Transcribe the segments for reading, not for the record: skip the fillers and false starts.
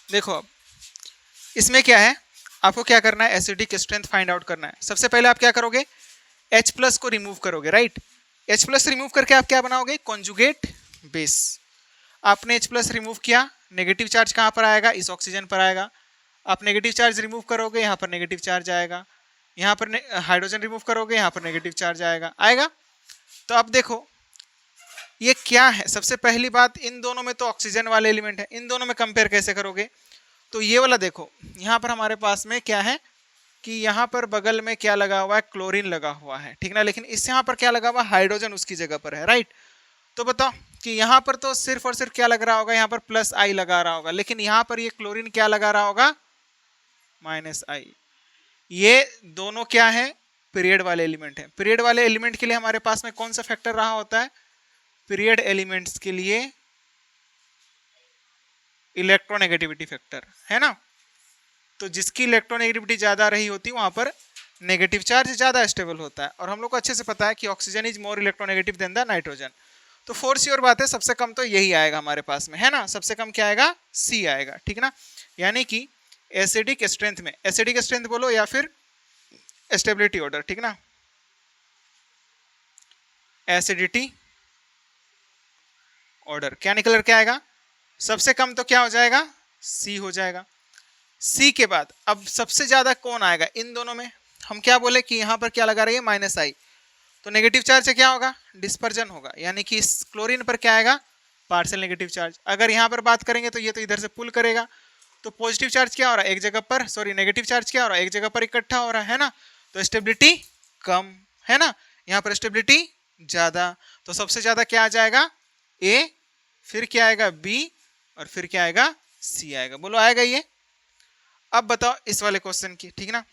देखो अब इसमें क्या है, आपको क्या करना है, एसिडिक स्ट्रेंथ फाइंड आउट करना है। सबसे पहले आप क्या करोगे, H प्लस को रिमूव करोगे, राइट। H प्लस रिमूव करके आप क्या बनाओगे, कॉन्जुगेट बेस। आपने H प्लस रिमूव किया, नेगेटिव चार्ज कहाँ पर आएगा, इस ऑक्सीजन पर आएगा। आप नेगेटिव चार्ज रिमूव करोगे, यहाँ पर नेगेटिव चार्ज आएगा। यहाँ पर हाइड्रोजन रिमूव करोगे, यहाँ पर नेगेटिव चार्ज आएगा आएगा। तो अब देखो ये क्या है, सबसे पहली बात, इन दोनों में तो ऑक्सीजन वाले एलिमेंट है, इन दोनों में कंपेयर कैसे करोगे। तो ये वाला देखो, यहाँ पर हमारे पास में क्या है कि यहाँ पर बगल में क्या लगा हुआ है, क्लोरीन लगा हुआ है, ठीक ना। लेकिन इस यहाँ पर क्या लगा हुआ है, हाइड्रोजन उसकी जगह पर है, राइट। तो बताओ कि यहाँ पर तो सिर्फ और सिर्फ क्या लग रहा होगा, यहाँ पर प्लस आई लगा रहा होगा, लेकिन यहाँ पर ये क्लोरीन क्या लगा रहा होगा, माइनस आई। ये दोनों क्या है, पीरियड वाले एलिमेंट है। पीरियड वाले एलिमेंट के लिए हमारे पास में कौन सा फैक्टर रहा होता है, पीरियड एलिमेंट्स के लिए इलेक्ट्रोनेगेटिविटी फैक्टर, है ना। तो जिसकी इलेक्ट्रोनेगेटिविटी ज्यादा रही होती है वहां पर नेगेटिव चार्ज ज्यादा स्टेबल होता है। और हम लोग को अच्छे से पता है कि oxygen is more electronegative than the nitrogen. तो फोर श्योर बात है, सबसे कम तो यही आएगा हमारे पास में, है ना। सबसे कम क्या आएगा, सी आएगा, ठीक ना। यानी कि एसिडिक स्ट्रेंथ में, एसिडिक स्ट्रेंथ बोलो या फिर स्टेबिलिटी ऑर्डर, ठीक ना, एसिडिटी ऑर्डर क्या निकल के आएगा, सबसे कम तो क्या हो जाएगा, सी हो जाएगा। सी के बाद अब सबसे ज्यादा कौन आएगा इन दोनों में, हम क्या बोले कि यहाँ पर क्या लगा रही है, माइनस आई। तो नेगेटिव चार्ज से क्या होगा, डिस्पर्जन होगा, यानी कि इस क्लोरीन पर क्या आएगा, पार्शियल नेगेटिव चार्ज। अगर यहाँ पर बात करेंगे तो ये तो इधर से पुल करेगा, तो पॉजिटिव चार्ज क्या हो रहा है, एक जगह पर, सॉरी नेगेटिव चार्ज क्या हो रहा है, एक जगह पर इकट्ठा हो रहा है ना। तो स्टेबिलिटी कम, है ना, यहाँ पर स्टेबिलिटी ज्यादा। तो सबसे ज्यादा क्या आ जाएगा, ए, फिर क्या आएगा, बी, और फिर क्या आएगा, सी आएगा। बोलो आएगा ये। अब बताओ इस वाले क्वेश्चन की, ठीक ना।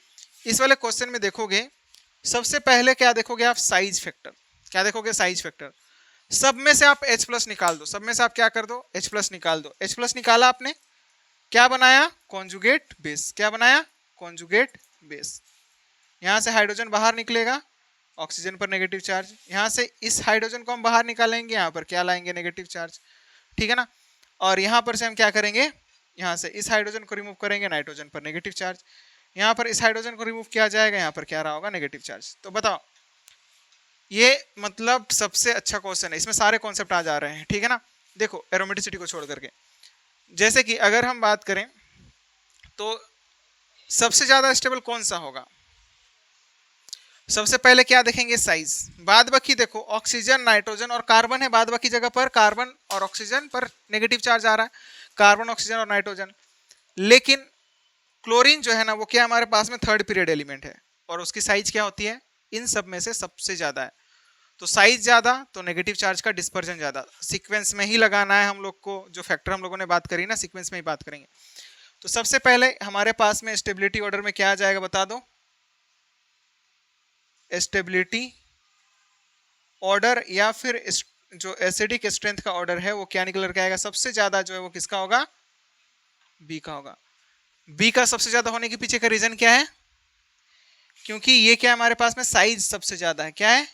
इस वाले क्वेश्चन में देखोगे सबसे पहले क्या देखोगे आप, साइज फैक्टर। क्या देखोगे, साइज फैक्टर। सब में से आप H प्लस निकाल दो, सब में से आप क्या कर दो, H प्लस निकाल दो। H प्लस निकाला आपने, क्या बनाया, कॉन्जुगेट बेस। क्या बनाया, कॉन्जुगेट बेस। यहाँ से हाइड्रोजन बाहर निकलेगा, ऑक्सीजन पर नेगेटिव चार्ज। यहाँ से इस हाइड्रोजन को हम बाहर निकालेंगे, यहाँ पर क्या लाएंगे, नेगेटिव चार्ज, ठीक है ना। और यहाँ पर से हम क्या करेंगे, यहाँ से इस हाइड्रोजन को रिमूव करेंगे, नाइट्रोजन पर नेगेटिव चार्ज। यहाँ पर इस हाइड्रोजन को रिमूव किया जाएगा, यहाँ पर क्या रहा होगा, नेगेटिव चार्ज। तो बताओ ये मतलब सबसे अच्छा क्वेश्चन है, इसमें सारे कॉन्सेप्ट आ जा रहे हैं, ठीक है ना। देखो एरोमेटिसिटी को छोड़ करके, जैसे कि अगर हम बात करें तो सबसे ज्यादा स्टेबल कौन सा होगा, सबसे पहले क्या देखेंगे, साइज। बाद बाकी देखो ऑक्सीजन, नाइट्रोजन और कार्बन है, बाद बाकी जगह पर कार्बन और ऑक्सीजन पर नेगेटिव चार्ज आ रहा है, कार्बन, ऑक्सीजन और नाइट्रोजन। लेकिन क्लोरीन जो है ना वो क्या हमारे पास में थर्ड पीरियड एलिमेंट है, और उसकी साइज क्या होती है, इन सब में से सबसे ज्यादा है। तो साइज ज्यादा तो नेगेटिव चार्ज का डिस्पर्जन ज्यादा। सीक्वेंस में ही लगाना है हम लोग को, जो फैक्टर हम लोगों ने बात करी ना, सीक्वेंस में ही बात करेंगे। तो सबसे पहले हमारे पास में स्टेबिलिटी ऑर्डर में क्या आ जाएगा, बता दो, स्टेबिलिटी ऑर्डर या फिर जो एसिडिक स्ट्रेंथ का ऑर्डर है वो क्या निकल कर आएगा, सबसे ज्यादा जो है वो किसका होगा, बी का होगा। बी का सबसे ज्यादा होने के पीछे का रीजन क्या है, क्योंकि ये क्या हमारे पास में साइज सबसे ज्यादा है, क्या है,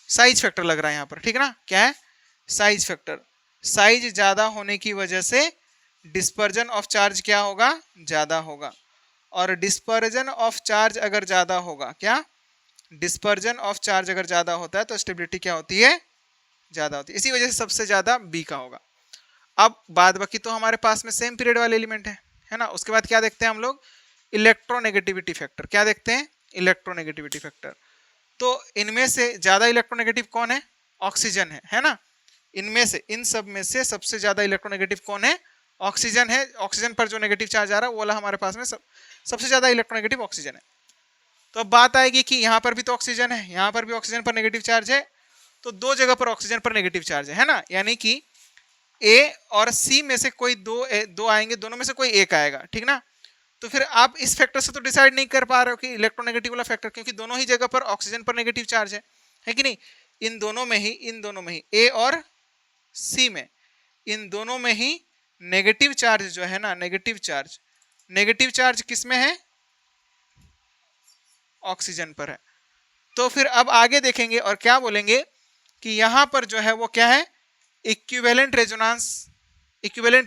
साइज फैक्टर लग रहा है यहाँ पर, ठीक है ना, क्या है, साइज फैक्टर। साइज ज्यादा होने की वजह से डिस्पर्जन ऑफ चार्ज क्या होगा, ज्यादा होगा। और डिस्पर्जन ऑफ चार्ज अगर ज्यादा होगा, क्या, डिस्पर्जन ऑफ चार्ज अगर ज्यादा होता है तो स्टेबिलिटी क्या होती है, ज्यादा होती है। इसी वजह से सबसे ज्यादा बी का होगा। अब बाद बाकी तो हमारे पास में सेम पीरियड वाले एलिमेंट है ना। उसके बाद क्या देखते हैं हम लोग, इलेक्ट्रोनेगेटिविटी फैक्टर। क्या देखते हैं, इलेक्ट्रोनेगेटिविटी फैक्टर। तो इनमें से ज्यादा इलेक्ट्रोनेगेटिव कौन है, ऑक्सीजन है ना। इनमें से, इन सब में से सबसे ज्यादा इलेक्ट्रोनेगेटिव कौन है, ऑक्सीजन है। ऑक्सीजन पर जो नेगेटिव चार्ज आ रहा है वो वाला हमारे पास में सबसे ज्यादा इलेक्ट्रोनेगेटिव ऑक्सीजन है। तो अब बात आएगी कि यहाँ पर भी तो ऑक्सीजन है, यहाँ पर भी ऑक्सीजन पर नेगेटिव चार्ज है, तो दो जगह पर ऑक्सीजन पर नेगेटिव चार्ज है ना। यानी कि ए और सी में से कोई दो आएंगे, दोनों में से कोई एक आएगा, ठीक ना। तो फिर आप इस फैक्टर से तो डिसाइड नहीं कर पा रहे हो कि इलेक्ट्रोनेगेटिव वाला फैक्टर, क्योंकि दोनों ही जगह पर ऑक्सीजन पर नेगेटिव चार्ज है कि नहीं। इन दोनों में ही ए और सी में, इन दोनों में ही नेगेटिव चार्ज जो है ना, नेगेटिव चार्ज किस में है, ऑक्सीजन पर है। तो फिर अब आगे देखेंगे और क्या बोलेंगे कि यहां पर जो है वो क्या है, इक्विवेलेंट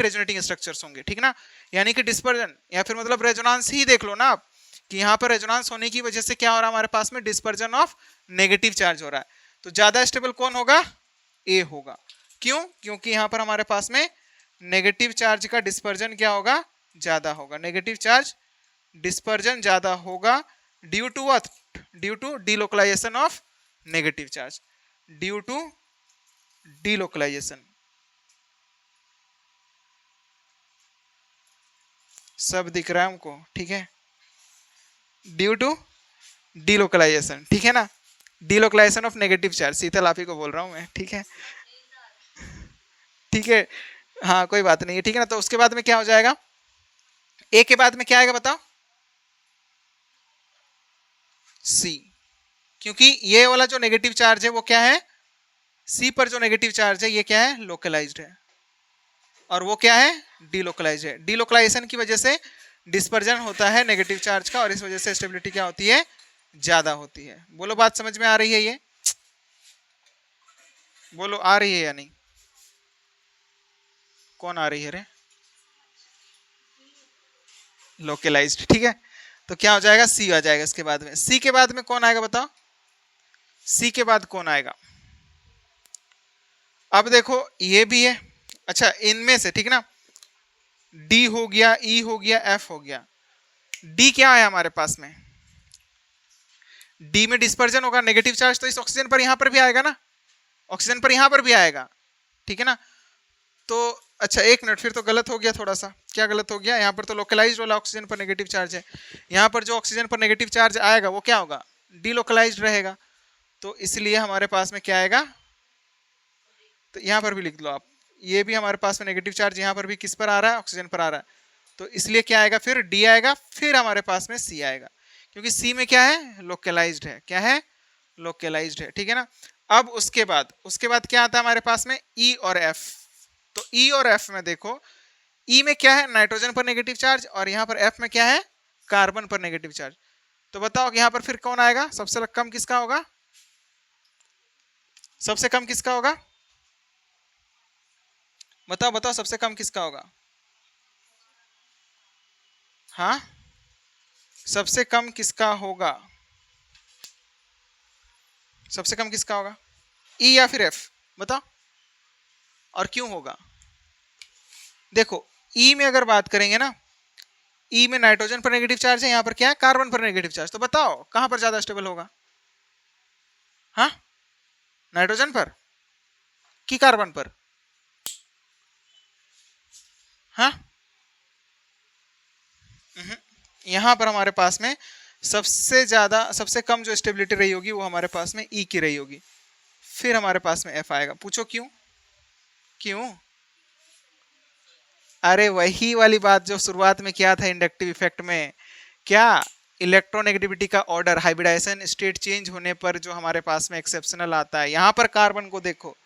रेजोनेटिंग स्ट्रक्चर्स होंगे, ठीक ना। यानी कि डिस्पर्जन या फिर मतलब रेजोनेंस ही देख लो ना आप, कि यहाँ पर रेजोनेंस होने की वजह से क्या हो रहा है हमारे पास में, डिस्पर्जन ऑफ नेगेटिव चार्ज हो रहा है। तो ज्यादा स्टेबल कौन होगा, ए होगा। क्यों, क्योंकि यहाँ पर हमारे पास में नेगेटिव चार्ज का डिस्पर्जन क्या होगा, ज्यादा होगा। नेगेटिव चार्ज डिस्पर्जन ज्यादा होगा due to what, due to delocalization of negative charge, due to delocalization. सब दिख रहा है हमको, ठीक है, ड्यू टू डिलोकलाइजेशन, ठीक है ना, डिलोकलाइजेशन ऑफ नेगेटिव चार्ज। शीतल आप ही को बोल रहा हूं मैं, ठीक है, ठीक है, हाँ कोई बात नहीं है, ठीक है ना। तो उसके बाद में क्या हो जाएगा, ए के बाद में क्या आएगा बताओ, सी, क्योंकि ये वाला जो नेगेटिव चार्ज है वो क्या है, सी पर जो नेगेटिव चार्ज है ये क्या है, लोकलाइज्ड है, और वो क्या है, डिलोकलाइज है। डिलोकलाइजेशन की वजह से डिस्पर्जन होता है नेगेटिव चार्ज का, और इस वजह से स्टेबिलिटी क्या होती है, ज्यादा होती है। बोलो बात समझ में आ रही है, ये बोलो आ रही है या नहीं, कौन आ रही है रे, लोकलाइज्ड, ठीक है। तो क्या हो जाएगा, सी आ जाएगा इसके बाद में। सी के बाद में कौन आएगा बताओ, सी के बाद कौन आएगा, अब देखो ये भी है, अच्छा इनमें से, ठीक ना, डी हो गया, ई हो गया, एफ हो गया। डी क्या है हमारे पास में, डी में डिस्पर्जन होगा, नेगेटिव चार्ज तो इस ऑक्सीजन पर यहां पर भी आएगा ना, ऑक्सीजन पर यहां पर भी आएगा, ठीक है ना। तो अच्छा एक मिनट, फिर तो गलत हो गया थोड़ा सा, क्या गलत हो गया, यहाँ पर तो लोकलाइज्ड वाला ऑक्सीजन पर नेगेटिव चार्ज है, यहाँ पर जो ऑक्सीजन पर नेगेटिव चार्ज आएगा वो क्या होगा, डीलोकलाइज्ड रहेगा। तो इसलिए हमारे पास में क्या आएगा, तो यहाँ पर भी लिख लो आप, ये भी हमारे पास में नेगेटिव चार्ज यहाँ पर भी किस पर आ रहा है, ऑक्सीजन पर आ रहा है, तो इसलिए क्या आएगा, फिर डी आएगा, फिर हमारे पास में सी आएगा, क्योंकि सी में क्या है, लोकलाइज्ड है, क्या है, लोकलाइज्ड है, ठीक है ना। अब उसके बाद क्या आता है हमारे पास में, ई और एफ। तो ई और एफ में देखो, ई में क्या है, नाइट्रोजन पर नेगेटिव चार्ज, और यहाँ पर एफ में क्या है, कार्बन पर नेगेटिव चार्ज। तो बताओ यहाँ पर फिर कौन आएगा, सबसे कम किसका होगा, सबसे कम किसका होगा, बताओ बताओ, सबसे कम किसका होगा, हाँ सबसे कम किसका होगा, सबसे कम किसका होगा, ई या फिर एफ, बताओ, और क्यों होगा। देखो ई में अगर बात करेंगे ना, ई में नाइट्रोजन पर नेगेटिव चार्ज है, यहाँ पर क्या है, कार्बन पर नेगेटिव चार्ज। तो बताओ कहां पर ज्यादा स्टेबल होगा, हाँ नाइट्रोजन पर कि कार्बन पर, हाँ यहां पर हमारे पास में सबसे ज्यादा, सबसे कम जो स्टेबिलिटी रही होगी वो हमारे पास में ई की रही होगी, फिर हमारे पास में एफ आएगा। पूछो क्यों, क्यों, अरे वही वाली बात जो शुरुआत में किया था इंडक्टिव इफेक्ट में, क्या इलेक्ट्रोनेगेटिविटी का ऑर्डर, हाइब्रिडाइजेशन स्टेट चेंज होने पर जो हमारे पास में एक्सेप्शनल आता है। यहाँ पर कार्बन को देखो,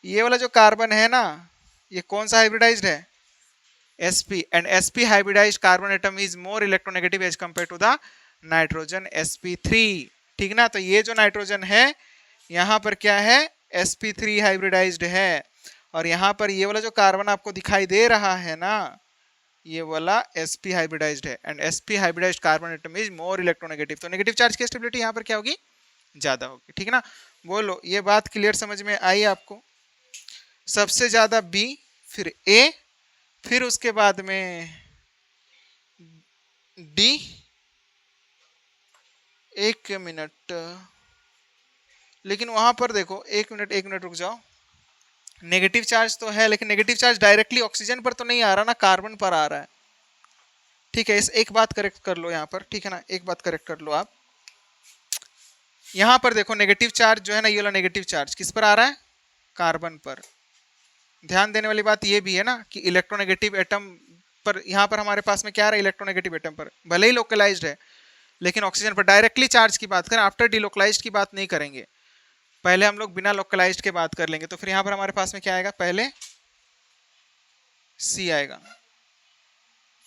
ये वाला जो कार्बन है ना, ये कौन सा हाइब्रिडाइज्ड है, sp, and sp hybridized carbon atom is more electronegative as compared to the nitrogen sp3, ठीक ना। तो ये जो नाइट्रोजन है यहाँ पर क्या है, sp3 हाइब्रिडाइज्ड है, और यहाँ पर ये वाला जो कार्बन आपको दिखाई दे रहा है ना, ये वाला sp हाइब्रिडाइज्ड है, and sp hybridized carbon atom is more electronegative. तो नेगेटिव चार्ज की स्टेबिलिटी यहाँ पर क्या होगी, ज्यादा होगी, ठीक है ना। बोलो ये बात क्लियर समझ में आई आपको, सबसे ज्यादा बी, फिर ए, फिर उसके बाद में डी, एक मिनट, लेकिन वहां पर देखो, एक मिनट रुक जाओ, नेगेटिव चार्ज तो है, लेकिन नेगेटिव चार्ज डायरेक्टली ऑक्सीजन पर तो नहीं आ रहा ना, कार्बन पर आ रहा है, ठीक है। इस एक बात करेक्ट कर लो यहाँ पर, ठीक है ना, एक बात करेक्ट कर लो आप, यहाँ पर देखो नेगेटिव चार्ज जो है ना, ये वाला नेगेटिव चार्ज किस पर आ रहा है, कार्बन पर। ध्यान देने वाली बात ये भी है ना कि इलेक्ट्रोनेगेटिव एटम पर यहाँ पर हमारे पास में क्या आ रहा है, इलेक्ट्रोनेगेटिव एटम पर, भले ही लोकलाइज्ड है, लेकिन ऑक्सीजन पर डायरेक्टली चार्ज की बात करें, आफ्टर डिलोकलाइज्ड की बात नहीं करेंगे, पहले हम लोग बिना लोकलाइज्ड के बात कर लेंगे। तो फिर यहाँ पर हमारे पास में क्या आएगा, पहले सी आएगा,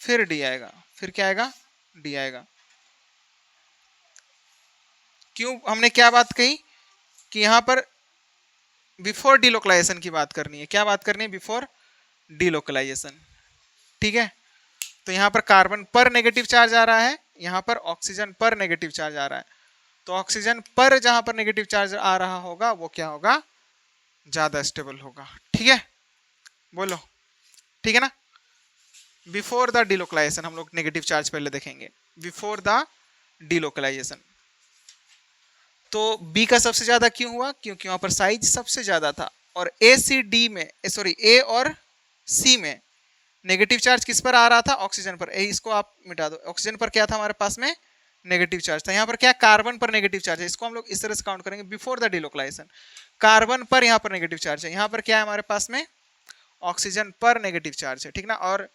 फिर डी आएगा, फिर क्या आएगा, डी आएगा। क्यों, हमने क्या बात कही कि यहाँ पर बिफोर डिलोकलाइजेशन की बात करनी है। क्या बात करनी है? Before delocalisation. ठीक है, तो यहाँ पर कार्बन पर नेगेटिव चार्ज आ रहा है, यहाँ पर ऑक्सीजन पर नेगेटिव चार्ज आ रहा है। तो ऑक्सीजन पर जहां पर नेगेटिव चार्ज आ रहा होगा वो क्या होगा? ज्यादा स्टेबल होगा। ठीक है, बोलो ठीक है ना। बिफोर द डिलोकलाइजेशन हम लोग नेगेटिव चार्ज पहले देखेंगे, बिफोर द डिलोकलाइजेशन। तो बी का सबसे ज्यादा क्यों हुआ? क्योंकि वहां पर साइज सबसे ज्यादा था। और ए सी डी में, सॉरी ए और सी में नेगेटिव चार्ज किस पर आ रहा था? ऑक्सीजन पर। इसको आप मिटा दो। ऑक्सीजन पर क्या था हमारे पास में? नेगेटिव चार्ज था। यहाँ पर क्या? कार्बन पर नेगेटिव चार्ज है। इसको हम लोग इस तरह से काउंट करेंगे, बिफोर द डिलोकलाइजेशन कार्बन पर यहाँ पर नेगेटिव चार्ज है, यहाँ पर क्या है हमारे पास में? ऑक्सीजन पर नेगेटिव चार्ज है। ठीक ना। और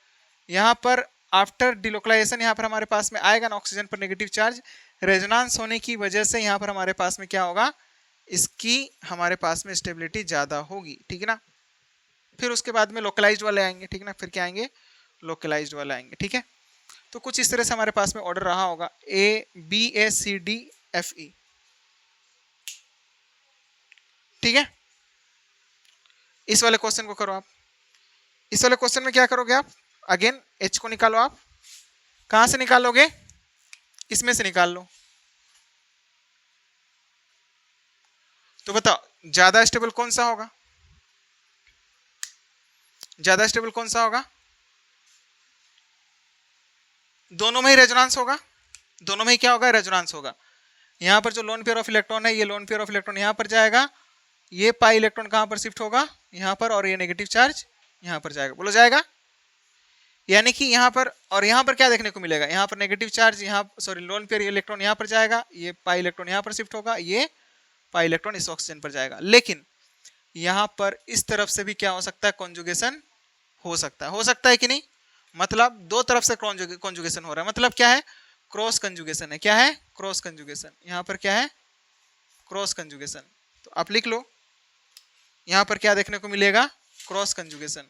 यहाँ पर आफ्टर डिलोकलाइजेशन यहाँ पर हमारे पास में आएगा ना ऑक्सीजन पर नेगेटिव चार्ज। रेजोनेंस होने की वजह से यहाँ पर हमारे पास में क्या होगा? इसकी हमारे पास में स्टेबिलिटी ज्यादा होगी। ठीक है ना। फिर उसके बाद में लोकलाइज्ड वाले आएंगे। ठीक है ना। फिर क्या आएंगे? लोकलाइज्ड वाले आएंगे। ठीक है, तो कुछ इस तरह से हमारे पास में ऑर्डर रहा होगा, A B A C D F E. ठीक है, इस वाले क्वेश्चन को करो आप। इस वाले क्वेश्चन में क्या करोगे आप? अगेन एच को निकालो आप। कहां से निकालोगे? इसमें से निकाल लो। तो बताओ ज्यादा स्टेबल कौन सा होगा? ज्यादा स्टेबल कौन सा होगा? दोनों में ही रेजोनेंस होगा। दोनों में ही क्या होगा? रेजोनेंस होगा। यहां पर जो लोन पेयर ऑफ इलेक्ट्रॉन है, ये लोन पेयर ऑफ इलेक्ट्रॉन यहां पर जाएगा, ये पाई इलेक्ट्रॉन कहां पर शिफ्ट होगा? यहां पर, और ये नेगेटिव चार्ज यहां पर जाएगा। बोलो जाएगा? यानी कि यहां पर और यहां पर क्या देखने को मिलेगा? यहां पर नेगेटिव चार्ज, यहां सॉरी लोन पेयर इलेक्ट्रॉन यहां पर जाएगा, ये पाई इलेक्ट्रॉन यहां पर शिफ्ट होगा, ये पाई इलेक्ट्रॉन इस ऑक्सीजन पर जाएगा। लेकिन यहां पर इस तरफ से भी क्या हो सकता है? कॉन्जुगेशन हो सकता है। हो सकता है कि नहीं? मतलब दो तरफ से कॉन्जुगेशन हो रहा है। मतलब क्या है? क्रॉस कंजुगेशन है। क्या है? Cross conjugation. यहां पर क्या है? Cross conjugation. तो आप लिख लो, यहां पर क्या देखने को मिलेगा? Cross conjugation.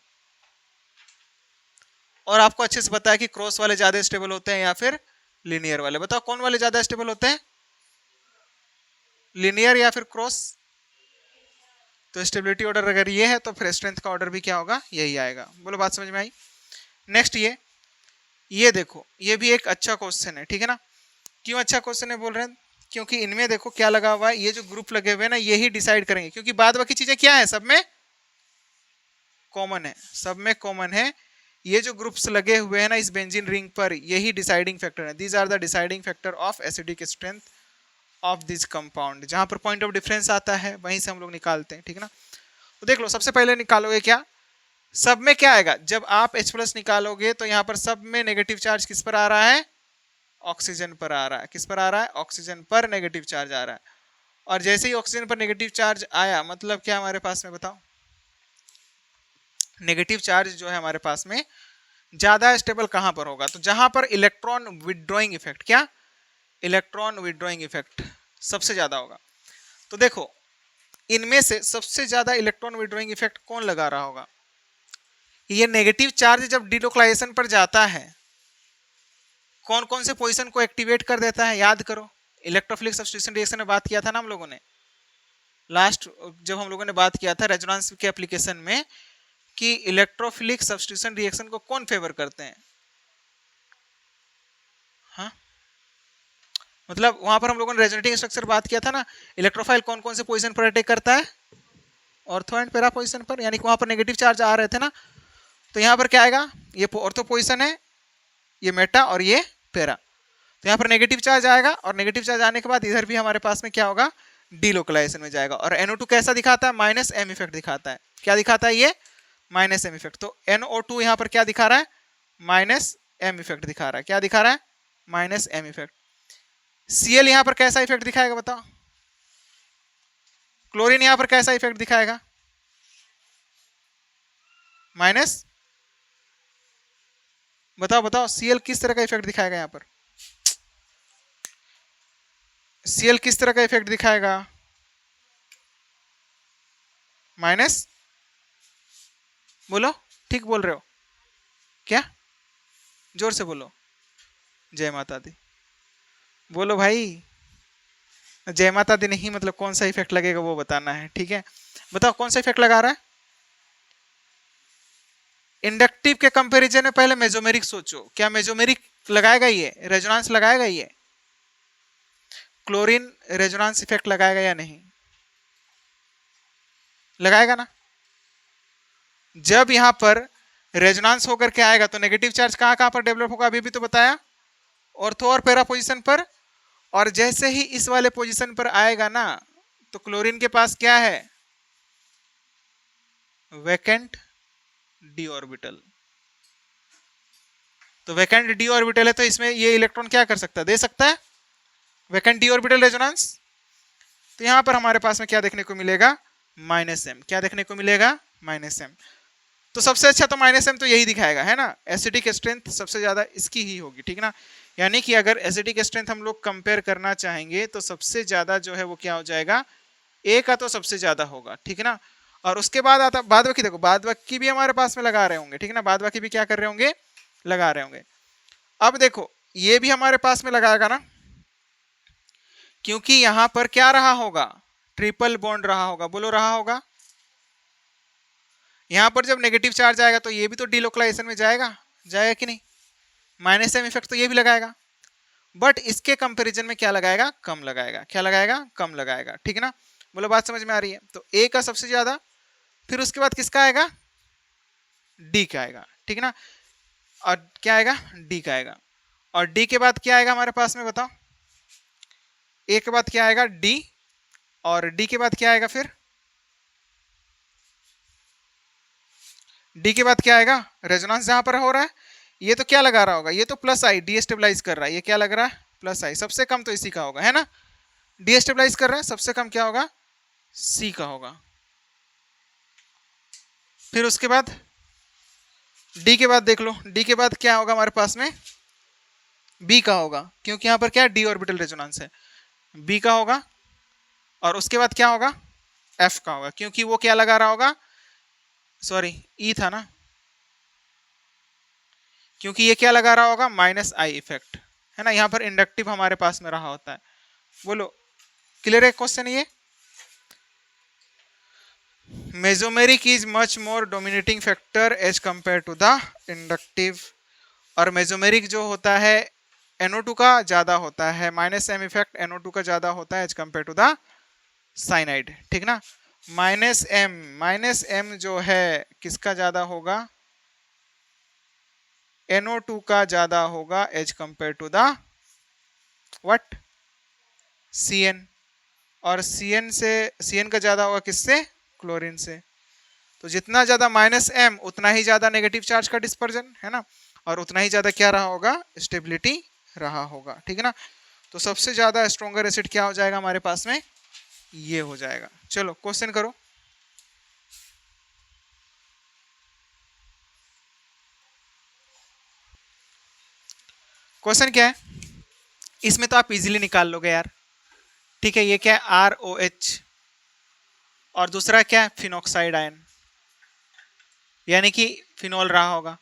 और आपको अच्छे से पता है कि क्रॉस वाले ज्यादा स्टेबल होते हैं या फिर लिनियर वाले? बताओ कौन वाले ज्यादा स्टेबल होते हैं? लिनियर या फिर क्रॉस? तो स्टेबिलिटी ऑर्डर अगर ये है तो फिर स्ट्रेंथ का ऑर्डर भी क्या होगा? यही आएगा। बोलो बात समझ में आई? नेक्स्ट ये देखो, ये भी एक अच्छा क्वेश्चन है। ठीक है ना। क्यों अच्छा क्वेश्चन है बोल रहे हैं? क्योंकि इनमें देखो क्या लगा हुआ है, ये जो ग्रुप लगे हुए हैं ना, ये ही डिसाइड करेंगे। क्योंकि बाद बाकी चीजें क्या है? सब में कॉमन है। सब में कॉमन है। ये जो ग्रुप्स लगे हुए हैं ना इस बेंजीन रिंग पर, यही डिसाइडिंग फैक्टर है। These are the deciding factor of acidic strength of this compound. जहां पर पॉइंट ऑफ डिफरेंस आता है वहीं से हम लोग निकालते हैं। ठीक है ना। तो देख लो, सबसे पहले निकालोगे क्या? सब में क्या आएगा? जब आप H+ निकालोगे तो यहाँ पर सब में नेगेटिव चार्ज किस पर आ रहा है? ऑक्सीजन पर आ रहा है। किस पर आ रहा है? ऑक्सीजन पर नेगेटिव चार्ज आ रहा है। और जैसे ही ऑक्सीजन पर नेगेटिव चार्ज आया, मतलब क्या हमारे पास में? बताओ, नेगेटिव चार्ज जो है हमारे पास में ज्यादा स्टेबल कहां पर होगा? तो जहां पर इलेक्ट्रॉन विड्रॉइंग इफेक्ट, क्या? इलेक्ट्रॉन विड्रॉइंग इफेक्ट सबसे ज्यादा होगा। तो देखो, इनमें से सबसे ज्यादा इलेक्ट्रॉन विड्रॉइंग इफेक्ट कौन लगा रहा होगा? ये नेगेटिव चार्ज जब डिलोकलाइजेशन पर जाता है, कौन कौन से पोजीशन को एक्टिवेट कर देता है? याद करो, इलेक्ट्रोफिलिक सब्स्टिट्यूशन रिएक्शन में बात किया था ना हम लोगों ने लास्ट, जब हम लोगों ने बात किया था रेजोनेंस के एप्लीकेशन में, कि इलेक्ट्रोफिलिक सब्स्टिट्यूशन रिएक्शन को कौन फेवर करते हैं? हाँ, मतलब वहां पर हम लोगों ने रेजोनेटिंग स्ट्रक्चर बात किया था ना, इलेक्ट्रोफाइल कौन कौन से पोजीशन पर अटैक करता है? ऑर्थो एंड पैरा पोजीशन पर। यानी कि वहां पर नेगेटिव चार्ज आ रहे थे ना, तो यहाँ पर क्या आएगा? ये ऑर्थो पोजीशन है, ये मेटा और ये पैरा। तो यहाँ पर नेगेटिव चार्ज आएगा, और नेगेटिव चार्ज आने के बाद इधर भी हमारे पास में क्या होगा? डीलोकलाइजेशन में जाएगा। और NO2 कैसा दिखाता है? माइनस एम इफेक्ट दिखाता है। क्या दिखाता है ये? Minus M effect. तो NO2 यहाँ पर क्या दिखा रहा है? माइनस एम इफेक्ट दिखा रहा है। क्या दिखा रहा है? Minus M effect. Cl यहाँ पर कैसा इफेक्ट दिखाएगा? बताओ। क्लोरीन यहाँ पर कैसा इफेक्ट दिखाएगा? माइनस, बताओ बताओ, Cl किस तरह का इफेक्ट दिखाएगा? यहाँ पर Cl किस तरह का इफेक्ट दिखाएगा? माइनस। बोलो, ठीक बोल रहे हो क्या? जोर से बोलो। जय माता दी। बोलो भाई, जय माता दी नहीं, मतलब कौन सा इफेक्ट लगेगा वो बताना है। ठीक है, बताओ कौन सा इफेक्ट लगा रहा है? इंडक्टिव के कंपैरिजन में पहले मेसोमेरिक सोचो, क्या मेसोमेरिक लगाएगा ये, रेजोनेंस लगाएगा ये? क्लोरीन रेजोनेंस इफेक्ट लगाएगा या नहीं? लगाएगा ना। जब यहां पर रेजोनेंस होकर के आएगा तो नेगेटिव चार्ज कहां कहां पर डेवलप होगा, अभी भी तो बताया, ऑर्थो और पैरा पोजीशन पर। और जैसे ही इस वाले पोजीशन पर आएगा ना, तो क्लोरीन के पास क्या है, वैकेंट डी ऑर्बिटल। तो वैकेंट डी ऑर्बिटल है, तो इसमें ये इलेक्ट्रॉन क्या कर सकता है, दे सकता है वैकेंट डी ऑर्बिटल रेजोनेंस। तो यहां पर हमारे पास में क्या देखने को मिलेगा, -m। क्या देखने को मिलेगा, -m। तो सबसे अच्छा तो -m तो यही दिखाएगा, है ना। एसिडिक स्ट्रेंथ सबसे ज्यादा इसकी ही होगी, ठीक ना। यानी कि अगर एसिडिक स्ट्रेंथ हम लोग कंपेयर करना चाहेंगे तो सबसे ज्यादा जो है वो क्या हो जाएगा, ए का तो सबसे ज्यादा होगा, ठीक है ना। और उसके बाद आता बाद बाकी, देखो बाद बाकी भी हमारे पास में लगा रहे होंगे, ठीक है ना, बाद बाकी भी क्या कर रहे होंगे, लगा रहे होंगे। अब देखो ये भी हमारे पास में लगाएगा ना, क्योंकि यहां पर क्या रहा होगा, ट्रिपल बॉन्ड रहा होगा, बोलो रहा होगा। यहां पर जब नेगेटिव चार्ज आएगा तो ये भी तो डिलोकलाइजेशन में जाएगा, जाएगा कि नहीं, -m इफेक्ट तो ये भी लगाएगा। बट इसके कंपैरिजन में क्या लगाएगा, कम लगाएगा। क्या लगाएगा, कम लगाएगा, ठीक है ना। बोलो बात समझ में आ रही है। तो ए का सबसे ज्यादा, फिर उसके बाद किसका आएगा, डी का आएगा, ठीक है ना। और क्या आएगा, डी का आएगा। और डी के बाद क्या आएगा हमारे पास में, बताओ। ए के बाद क्या आएगा, डी। और डी के बाद क्या आएगा, फिर डी के बाद क्या आएगा, रेजोनेंस जहां पर हो रहा है, ये तो क्या लगा रहा होगा, ये तो प्लस आई डीस्टेबलाइज कर रहा है, ये क्या लग रहा है, प्लस आई। सबसे कम तो इसी का होगा, है ना, डीस्टेबलाइज कर रहा है, सबसे कम क्या होगा, सी का होगा। फिर उसके बाद डी के बाद देख लो, डी के बाद क्या होगा हमारे पास में, बी का होगा, क्योंकि यहां पर क्या है, डी ऑर्बिटल रेजोनेंस है, बी का होगा। और उसके बाद क्या होगा, एफ का होगा, क्योंकि वो क्या लगा रहा होगा, सॉरी ई था ना, क्योंकि ये क्या लगा रहा होगा, -आई इफेक्ट, है ना। यहां पर इंडक्टिव हमारे पास में रहा होता है। बोलो क्लियर है क्वेश्चन ये। Mesomeric is much more dominating factor as compared to the inductive. और मेसोमेरिक जो होता है NO2 का ज्यादा होता है, -m इफेक्ट NO2 का ज्यादा होता है as compared to the cyanide, ठीक ना। -m जो है किसका ज्यादा होगा, NO2 का ज्यादा होगा as compared to the what, CN। और CN का ज्यादा होगा किससे, क्लोरीन से। तो जितना ज्यादा -m उतना ही ज्यादा नेगेटिव चार्ज का डिस्पर्जन, है ना। और उतना ही ज्यादा क्या रहा होगा, स्टेबिलिटी रहा होगा, ठीक है ना। तो सबसे ज्यादा स्ट्रॉन्गर एसिड क्या हो जाएगा हमारे पास में, ये हो जाएगा। चलो क्वेश्चन करो। क्वेश्चन क्या है, इसमें तो आप इजीली निकाल लोगे यार, ठीक है। ये क्या है, ROH, और दूसरा क्या है, फिनॉक्साइड आयन, यानी कि फिनॉल रहा होगा।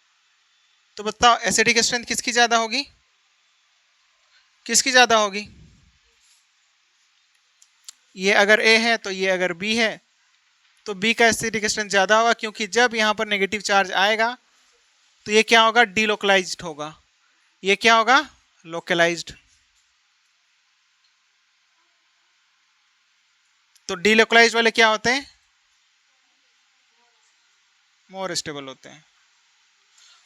तो बताओ एसिडिक स्ट्रेंथ किसकी ज्यादा होगी, किसकी ज्यादा होगी, ये अगर A है तो ये अगर B है, तो B का एसिडिक स्ट्रेंथ ज्यादा होगा, क्योंकि जब यहां पर नेगेटिव चार्ज आएगा तो ये क्या होगा, डीलोकलाइज्ड होगा, ये क्या होगा, लोकलाइज्ड। तो डीलोकलाइज्ड वाले क्या होते हैं, मोर स्टेबल होते हैं।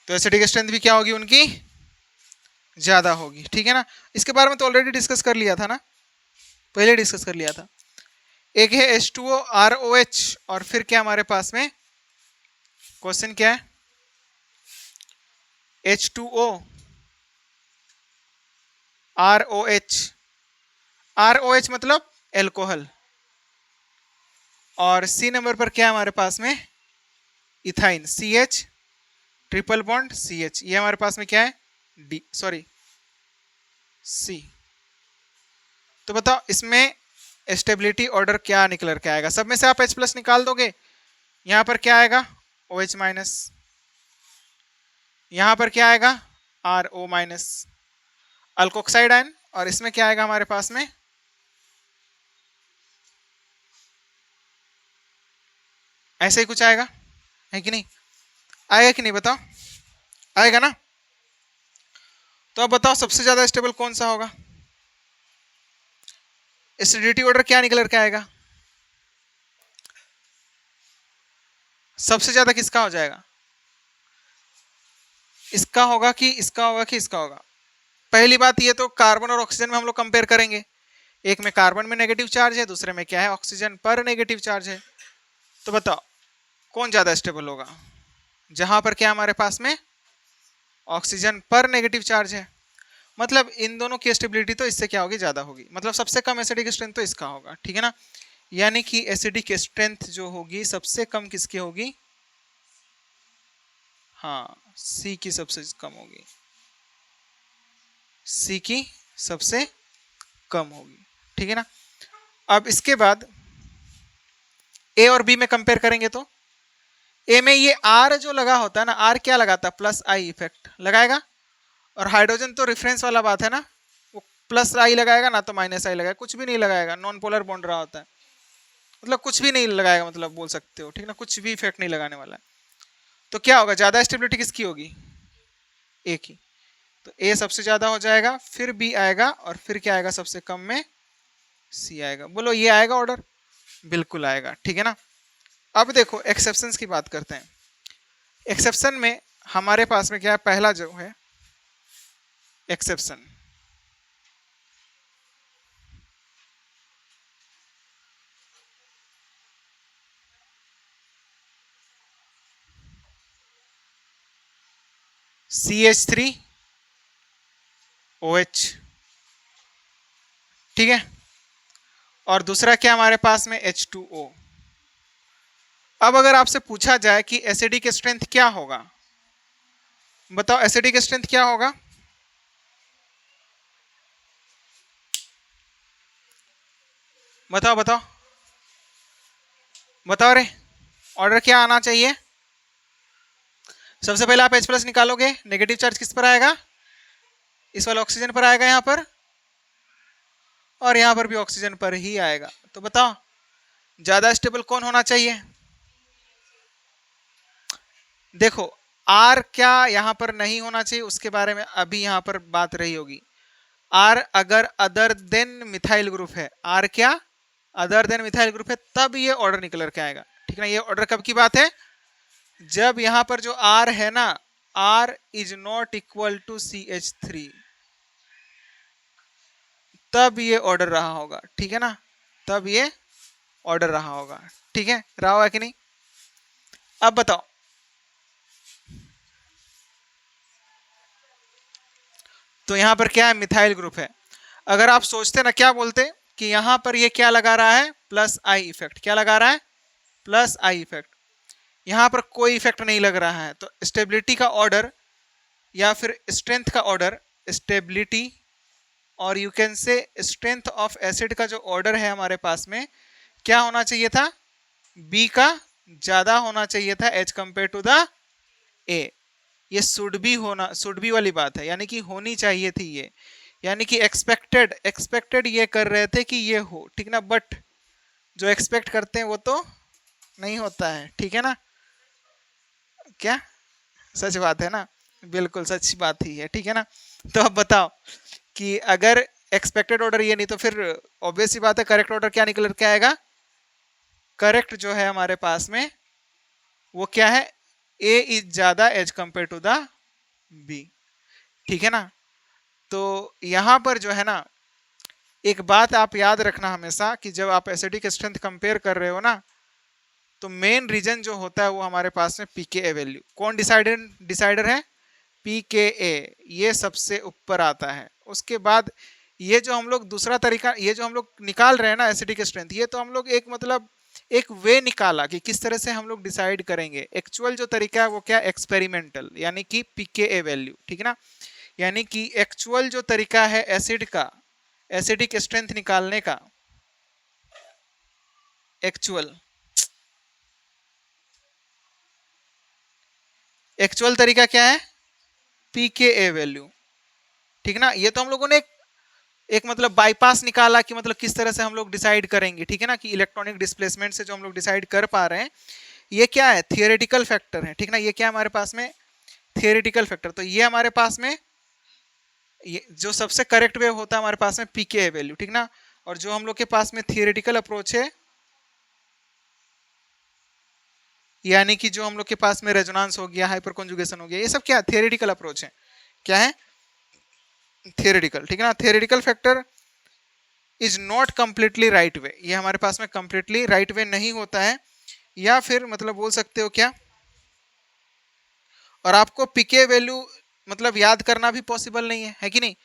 तो एसिडिक स्ट्रेंथ भी क्या होगी उनकी, ज्यादा होगी, ठीक है ना। इसके बारे में तो ऑलरेडी डिस्कस कर लिया था ना, पहले डिस्कस कर लिया था। एक है H2O ROH, और फिर क्या हमारे पास में क्वेश्चन क्या है, H2O ROH, ROH मतलब एल्कोहल। और C नंबर पर क्या है हमारे पास में, ethyne, CH triple bond CH, ये हमारे पास में क्या है, D सॉरी C। तो बताओ इसमें स्टेबिलिटी ऑर्डर क्या निकल के आएगा, सब में से आप H+ निकाल दोगे, यहां पर क्या आएगा, OH-, यहां पर क्या आएगा, RO-, अल्कोक्साइड आयन। और इसमें क्या आएगा हमारे पास में, ऐसे ही कुछ आएगा, है कि नहीं? आएगा कि नहीं बताओ? आएगा ना? तो अब बताओ सबसे ज्यादा स्टेबल कौन सा होगा? एसिडिटी ऑर्डर क्या निकल के आएगा? सबसे ज्यादा किसका हो जाएगा? इसका होगा कि इसका होगा कि इसका होगा? पहली बात, ये तो कार्बन और ऑक्सीजन में हम लोग कंपेयर करेंगे। एक में कार्बन में नेगेटिव चार्ज है, दूसरे में क्या है, ऑक्सीजन पर नेगेटिव चार्ज है। तो बताओ कौन ज्यादा स्टेबल होगा? जहां पर क्या हमारे पास में ऑक्सीजन पर नेगेटिव चार्ज है। मतलब इन दोनों की स्टेबिलिटी तो इससे क्या होगी, ज्यादा होगी। मतलब सबसे कम एसिडिक स्ट्रेंथ तो इसका होगा, ठीक है ना? यानी कि एसिडिक स्ट्रेंथ जो होगी सबसे कम किसकी होगी? हाँ, सी की सबसे कम होगी, सी की सबसे कम होगी, ठीक है ना? अब इसके बाद ए और बी में कंपेयर करेंगे तो ए में ये आर जो लगा होता है ना, आर क्या लगाता है, प्लस आई इफेक्ट लगाएगा। और हाइड्रोजन तो रेफरेंस वाला बात है ना, वो प्लस आई लगाएगा ना तो माइनस आई लगाएगा, कुछ भी नहीं लगाएगा, नॉन पोलर बॉन्ड रहा होता है, मतलब कुछ भी नहीं लगाएगा, मतलब बोल सकते हो, ठीक ना? कुछ भी इफेक्ट नहीं लगाने वाला है। तो क्या होगा, ज्यादा स्टेबिलिटी किसकी होगी? ए की। तो ए सबसे ज्यादा हो जाएगा, फिर बी आएगा, और फिर क्या आएगा सबसे कम में? सी आएगा। बोलो ये आएगा ऑर्डर? बिल्कुल आएगा, ठीक है ना? अब देखो एक्सेप्शंस की बात करते हैं। एक्सेप्शन में हमारे पास में क्या है, पहला जो है एक्सेप्शन, CH3OH, ठीक है? और दूसरा क्या हमारे पास में, H2O। अब अगर आपसे पूछा जाए कि एसिडिक स्ट्रेंथ क्या होगा, बताओ एसिडिक स्ट्रेंथ क्या होगा? बताओ बताओ बताओ रे, ऑर्डर क्या आना चाहिए? सबसे पहले आप H प्लस निकालोगे, नेगेटिव चार्ज किस पर आएगा? इस वाले ऑक्सीजन पर आएगा यहां पर, और यहां पर भी ऑक्सीजन पर ही आएगा। तो बताओ ज्यादा स्टेबल कौन होना चाहिए? देखो आर क्या यहां पर नहीं होना चाहिए, उसके बारे में अभी यहां पर बात रही होगी। आर अगर अदर देन मिथाइल ग्रुप है, आर क्या अदर देन मिथाइल ग्रुप है, तब ये ऑर्डर निकल कर आएगा, ठीक है ना? ये ऑर्डर कब की बात है? जब यहां पर जो आर है ना, R is not equal to CH3, तब ये ऑर्डर रहा होगा, ठीक है ना? तब ये ऑर्डर रहा होगा, ठीक है? रहा होगा कि नहीं? अब बताओ तो यहां पर क्या है, मिथाइल ग्रुप है। अगर आप सोचते ना, क्या बोलते कि यहां पर ये क्या लगा रहा है, प्लस आई इफेक्ट, क्या लगा रहा है, प्लस आई इफेक्ट। यहां पर कोई इफेक्ट नहीं लग रहा है, तो स्टेबिलिटी का ऑर्डर या फिर स्ट्रेंथ का ऑर्डर, स्टेबिलिटी और you can say strength of acid का जो ऑर्डर है हमारे पास में, क्या होना चाहिए था, बी का ज्यादा होना चाहिए था as compared to the A. ये शुड बी होना, शुड बी वाली बात है, यानी कि होनी चाहिए थी ये, यानी कि एक्सपेक्टेड, एक्सपेक्टेड ये कर रहे थे कि ये हो, ठीक ना? बट जो एक्सपेक्ट करते हैं वो तो नहीं होता है, ठीक है ना? क्या सच बात है ना? बिल्कुल सच बात ही है, ठीक है ना? तो अब बताओ कि अगर एक्सपेक्टेड ऑर्डर ये नहीं, तो फिर ऑब्वियस सी बात है करेक्ट ऑर्डर क्या निकल के आएगा? करेक्ट जो है हमारे पास में वो क्या है, ए इज ज्यादा as compared to the B, ठीक है ना? तो यहां पर जो है ना, एक बात आप याद रखना हमेशा कि जब आप एसिडिक स्ट्रेंथ कंपेयर कर रहे हो ना, तो मेन रीजन जो होता है वो हमारे पास में पीकेए वैल्यू, कौन डिसाइडर है, पीकेए, ये सबसे ऊपर आता है। उसके बाद ये जो हम लोग दूसरा तरीका, ये जो हम लोग निकाल रहे हैं ना एसिडिक स्ट्रेंथ, ये तो हम लोग एक मतलब एक वे निकाला कि किस तरह से हम लोग डिसाइड करेंगे। एक्चुअल जो तरीका है वो क्या, एक्सपेरिमेंटल, यानी कि पीकेए वैल्यू, ठीक है ना? यानी कि एक्चुअल जो तरीका है एसिड का, एसिडिक स्ट्रेंथ निकालने का, एक्चुअल एक्चुअल तरीका क्या है, पीकेए वैल्यू, ठीक ना? ये तो हम लोगों ने एक मतलब बाईपास निकाला कि मतलब किस तरह से हम लोग डिसाइड करेंगे, ठीक है ना? कि इलेक्ट्रॉनिक डिस्प्लेसमेंट से जो हम लोग डिसाइड कर पा रहे हैं, ये क्या है, थियोरेटिकल फैक्टर है, ठीक ना। ये क्या हमारे पास में, थियोरेटिकल फैक्टर। तो ये हमारे पास में ये जो सबसे करेक्ट वे होता है हमारे पास में पीके वैल्यू, ठीक ना। और जो हम लोग के पास में थियोरेटिकल अप्रोच है, यानी कि जो हम लोग के पास में रेजोनेंस हो गया, हाइपर कॉन्जुगेशन हो गया, ये सब क्या थियोरेटिकल अप्रोच है, क्या है, थियोरेटिकल, ठीक है ना। Theoretical factor is not completely right way, ये हमारे पास में कंप्लीटली राइट वे नहीं होता है, या फिर मतलब बोल सकते हो क्या। और आपको पीके वैल्यू मतलब याद करना भी पॉसिबल नहीं है कि नहीं।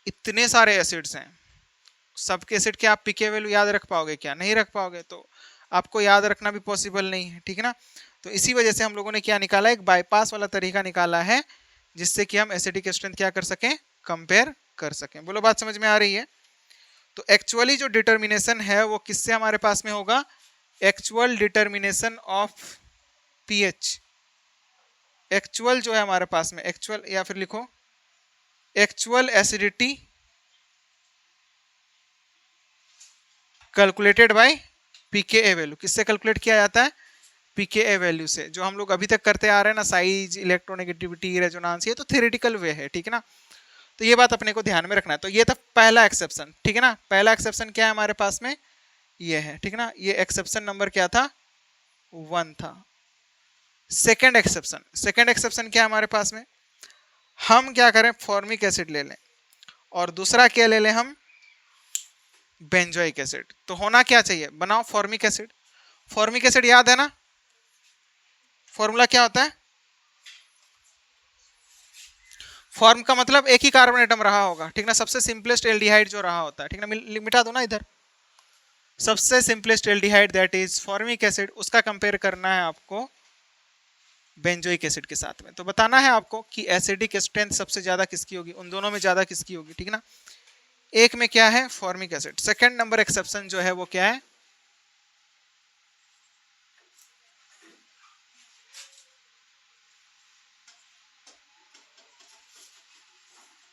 इतने सारे एसिड्स हैं, सबके एसिड के आप पीके वैल्यू याद रख पाओगे क्या, नहीं रख पाओगे। तो आपको याद रखना भी पॉसिबल नहीं है, ठीक है ना। तो इसी वजह से हम लोगों ने क्या निकाला, एक बाईपास वाला तरीका निकाला है, जिससे कि हम एसिडिक स्ट्रेंथ क्या कर सकें, कंपेयर कर सकें। बोलो बात समझ में आ रही है। तो एक्चुअली जो डिटर्मिनेशन है वो किससे हमारे पास में होगा, actual determination of pH. Actual जो है हमारे पास में, एक्चुअल या फिर लिखो actual acidity calculated by pKa value. किससे कैलकुलेट किया जाता है, पीकेए वैल्यू से, जो हम लोग अभी तक करते आ रहे हैं ना, साइज, इलेक्ट्रोनेगेटिविटी, रेजोनेंस, ये तो थ्योरेटिकल वे है, ठीक है ना। तो ये बात अपने को ध्यान में रखना है। तो ये था पहला एक्सेप्शन, ठीक है ना। पहला एक्सेप्शन क्या है हमारे पास में, ये है, ठीक है ना। ये एक्सेप्शन नंबर क्या था, 1 था। सेकेंड एक्सेप्शन, सेकेंड एक्सेप्शन क्या है हमारे पास में, हम क्या करें, फॉर्मिक एसिड ले लें, और दूसरा क्या ले लें हम, बेंजोइक एसिड। तो होना क्या चाहिए, बनाओ फॉर्मिक एसिड। फॉर्मिक एसिड याद है ना, फॉर्मूला क्या होता है, फॉर्म का मतलब एक ही कार्बन एटम रहा होगा, ठीक ना। सबसे सिंपलेस्ट एल्डिहाइड जो रहा होता है, ठीक ना, मिटा दो ना इधर। सबसे simplest aldehyde that is formic acid, उसका कंपेयर करना है आपको बेंजोइक एसिड के साथ में। तो बताना है आपको कि एसिडिक स्ट्रेंथ सबसे ज्यादा किसकी होगी, उन दोनों में ज्यादा किसकी होगी, ठीक ना। एक में क्या है, formic acid. Second number exception जो है वो क्या है,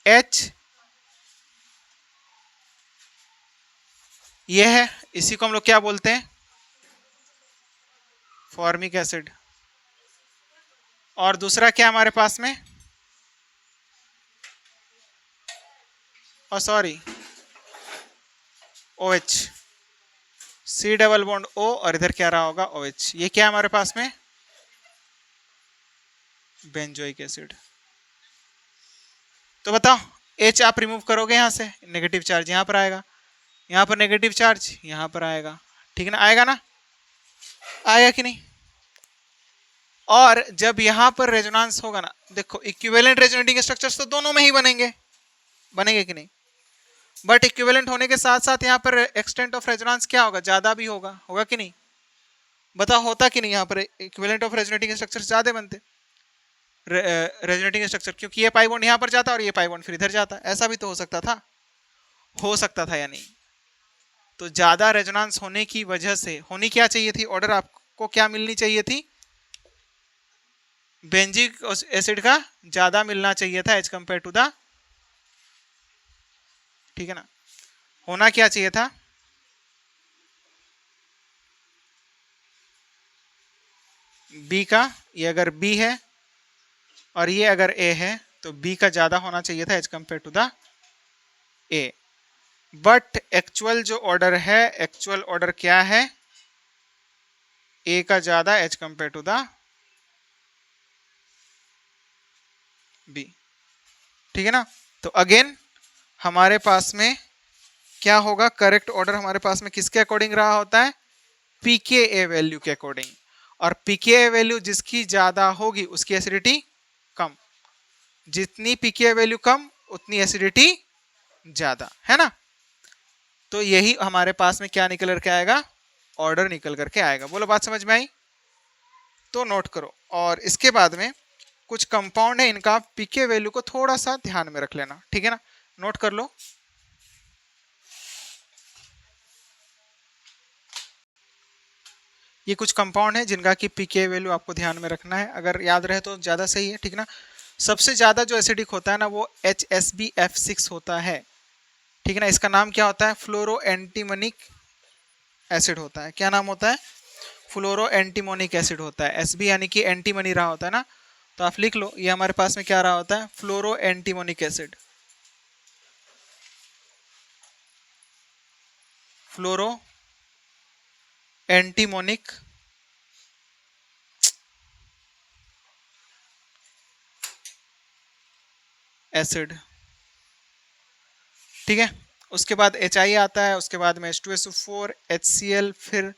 एच, ये है, इसी को हम लोग क्या बोलते हैं, फॉर्मिक एसिड। और दूसरा क्या हमारे पास में, sorry, OH, C double bond O, और इधर क्या रहा होगा, OH। ये क्या हमारे पास में, बेंजोइक एसिड। तो बताओ, H आप रिमूव करोगे यहां से, नेगेटिव चार्ज यहां पर आएगा, यहां पर नेगेटिव चार्ज यहां पर आएगा, ठीक है ना, आएगा ना, आएगा कि नहीं। और जब यहां पर रेजोनेंस होगा ना, देखो इक्विवेलेंट रेजोनेटिंग स्ट्रक्चर्स तो दोनों में ही बनेंगे, बनेंगे कि नहीं। बट इक्विवेलेंट होने के साथ साथ यहाँ पर एक्सटेंट ऑफ रेजोनेंस क्या होगा, ज्यादा भी होगा, होगा कि नहीं, बताओ होता कि नहीं। यहाँ पर इक्विवेलेंट ऑफ रेजोनेटिंग स्ट्रक्चर ज्यादा बनते, रेजोनेटिंग स्ट्रक्चर, क्योंकि ये पाई बॉन्ड यहाँ पर जाता और ये पाई बॉन्ड फिर इधर जाता, ऐसा भी तो हो सकता था, हो सकता था या नहीं। तो ज्यादा रेजोनेंस होने की वजह से होनी क्या चाहिए थी, ऑर्डर आपको क्या मिलनी चाहिए थी, बेंजिक एसिड का ज्यादा मिलना चाहिए था एज कंपेयर टू द, ठीक है ना। होना क्या चाहिए था, बी का, ये अगर बी है और ये अगर ए है तो बी का ज्यादा होना चाहिए था as compared to the A. But actual जो ऑर्डर है, एक्चुअल ऑर्डर क्या है, ए का ज्यादा as compared to the B, ठीक है ना। तो अगेन हमारे पास में क्या होगा, करेक्ट ऑर्डर हमारे पास में किसके अकॉर्डिंग रहा होता है, पीकेए वैल्यू के अकॉर्डिंग। और पीकेए वैल्यू जिसकी ज्यादा होगी उसकी एसिडिटी कम, जितनी पीकेए वैल्यू कम उतनी एसिडिटी ज्यादा, है ना। तो यही हमारे पास में क्या निकल करके आएगा, ऑर्डर निकल करके आएगा। बोलो बात समझ में आई, तो नोट करो। और इसके बाद में कुछ कंपाउंड है, इनका पीके वैल्यू को थोड़ा सा ध्यान में रख लेना, ठीक है ना, नोट कर लो। ये कुछ कंपाउंड है जिनका कि पीके वैल्यू आपको ध्यान में रखना है, अगर याद रहे तो ज़्यादा सही है, ठीक ना। सबसे ज़्यादा जो एसिडिक होता है ना वो HSBF6 होता है, ठीक है ना। इसका नाम क्या होता है, फ्लोरो एंटीमनिक एसिड होता है। क्या नाम होता है, फ्लोरो एंटीमोनिक एसिड होता है, Sb यानी कि एंटीमनी रहा होता है ना, तो आप लिख लो ये हमारे पास में क्या रहा होता है, फ्लोरो एंटीमोनिक एसिड, फ्लोरो एंटीमोनिक एसिड, ठीक है। उसके बाद HI आता है, उसके बाद में H2SO4, HCl, फिर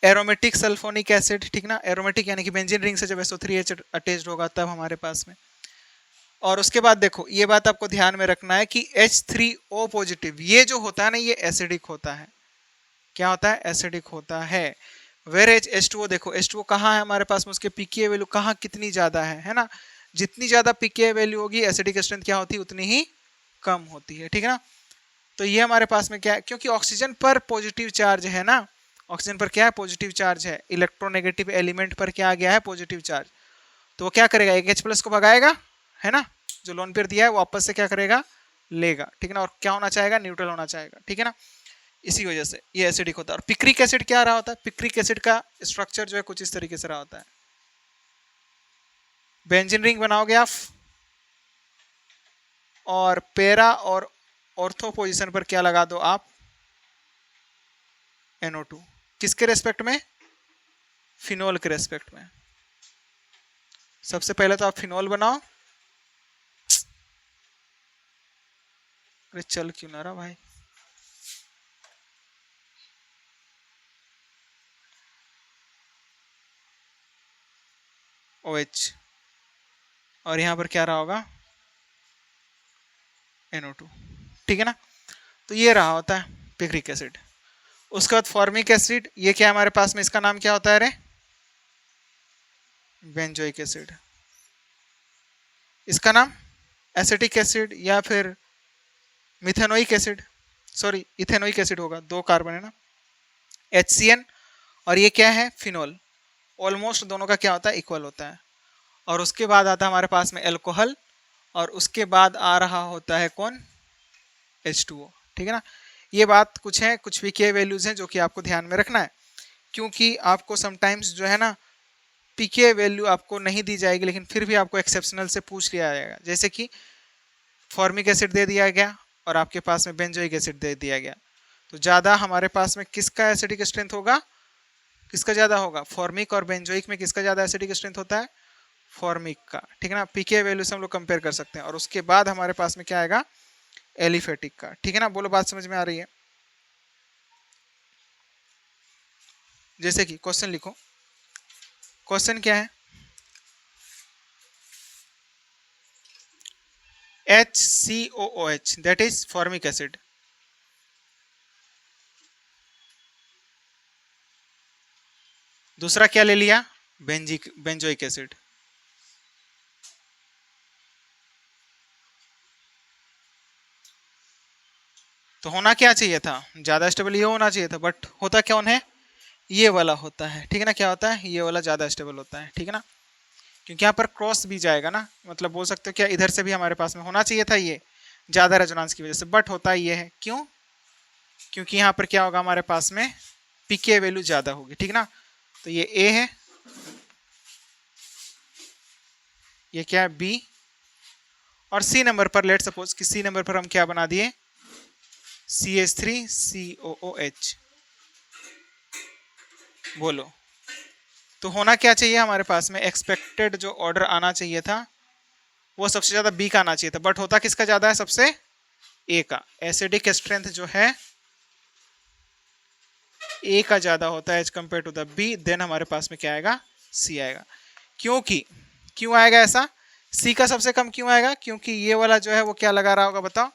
एरोमेटिक सल्फोनिक एसिड, ठीक ना, एरोमेटिक यानी कि बेंजीन रिंग से जब SO3H अटैच्ड होगा तब हमारे पास में। और उसके बाद देखो ये बात आपको ध्यान में रखना है कि H3O पॉजिटिव ये जो होता है ना ये एसिडिक होता है, क्या होता है, एसिडिक होता है। वेर एज H2O, देखो H2O कहाँ है हमारे पास में, उसके pKa वैल्यू कहाँ कितनी ज्यादा है ना, जितनी ज्यादा pKa वैल्यू होगी एसिडिक स्ट्रेंथ क्या होती है उतनी ही कम होती है, ठीक है ना। तो ये हमारे पास में क्या है, क्योंकि ऑक्सीजन पर पॉजिटिव चार्ज है ना, ऑक्सीजन पर क्या है, पॉजिटिव चार्ज है, इलेक्ट्रोनेगेटिव एलिमेंट पर क्या आ गया है, पॉजिटिव चार्ज, तो वो क्या करेगा, एक H+ को भगाएगा, है ना, जो लोन पेयर दिया है वो वापस से क्या करेगा, लेगा, ठीक है ना, और क्या होना चाहेगा, न्यूट्रल होना चाहेगा, ठीक है ना। इसी वजह से ये एसिडिक होता है। और पिक्रिक एसिड क्या रहा होता है, पिक्रिक एसिड का स्ट्रक्चर जो है कुछ इस तरीके से रहा होता है, बेंजीन रिंग बनाओगे आप और पैरा और ऑर्थो पोजीशन पर क्या लगा दो आप, NO2, किसके रेस्पेक्ट में, फिनोल के रेस्पेक्ट में। सबसे पहले तो आप फिनोल बनाओ, अरे चल क्यों ना रहा भाई, OH, और यहां पर क्या रहा होगा, NO2, ठीक है ना। तो ये रहा होता है पिक्रिक एसिड। उसके बाद फॉर्मिक एसिड, ये क्या हमारे पास में, इसका नाम क्या होता है रे, बेंजोइक एसिड, इसका नाम एसिटिक एसिड या फिर methanoic acid, sorry ethanoic acid होगा, 2 कार्बन है ना, HCN, और ये क्या है, फिनोल, ऑलमोस्ट दोनों का क्या होता है, इक्वल होता है। और उसके बाद आता है हमारे पास में एल्कोहल, और उसके बाद आ रहा होता है कौन, H2O, ठीक है ना। ये बात कुछ है, कुछ भी के वैल्यूज हैं जो कि आपको ध्यान में रखना है, क्योंकि आपको समटाइम्स जो है ना पीके वैल्यू आपको नहीं दी जाएगी, लेकिन फिर भी आपको एक्सेप्शनल से पूछ लिया जाएगा, जैसे कि फॉर्मिक एसिड दे दिया गया और आपके पास में बेंजोइक एसिड दे दिया गया, तो ज़्यादा हमारे पास में किसका एसिडिक स्ट्रेंथ होगा, किसका ज़्यादा होगा, फॉर्मिक और बेंजोइक में किसका ज़्यादा एसिडिक स्ट्रेंथ होता है, फॉर्मिक का, ठीक है ना। पीके वैल्यू से हम लोग कंपेयर कर सकते हैं। और उसके बाद हमारे पास में क्या आएगा, एलिफेटिक का, ठीक है ना। बोलो बात समझ में आ रही है। जैसे कि क्वेश्चन लिखो, क्वेश्चन क्या है, HCOOH that is formic acid, दूसरा क्या ले लिया, बेंजोइक एसिड, तो होना क्या चाहिए था, ज्यादा स्टेबल ये होना चाहिए था, बट होता कौन है, ये वाला होता है, ठीक है ना। क्या होता है, ये वाला ज्यादा स्टेबल होता है, ठीक है ना, क्योंकि यहाँ पर क्रॉस भी जाएगा ना, मतलब बोल सकते हो क्या इधर से भी हमारे पास में होना चाहिए था ये, ज्यादा रेजोनेंस की वजह से, बट होता ये है, क्यों, क्योंकि यहाँ पर क्या होगा हमारे पास में पीके वैल्यू ज्यादा होगी, ठीक ना। तो ये ए है, ये क्या है बी, और सी नंबर पर लेट सपोज कि सी नंबर पर हम क्या बना दिए, CH3COOH, बोलो तो होना क्या चाहिए हमारे पास में, एक्सपेक्टेड जो ऑर्डर आना चाहिए था वो सबसे ज्यादा बी का आना चाहिए था, बट होता किसका ज्यादा है, सबसे ए का। एसिडिक स्ट्रेंथ जो है ए का ज्यादा होता है as compared to the B, then हमारे पास में क्या आएगा, सी आएगा। क्योंकि क्यों आएगा ऐसा, सी का सबसे कम क्यों आएगा, क्योंकि ये वाला जो है वो क्या लगा रहा होगा बताओ,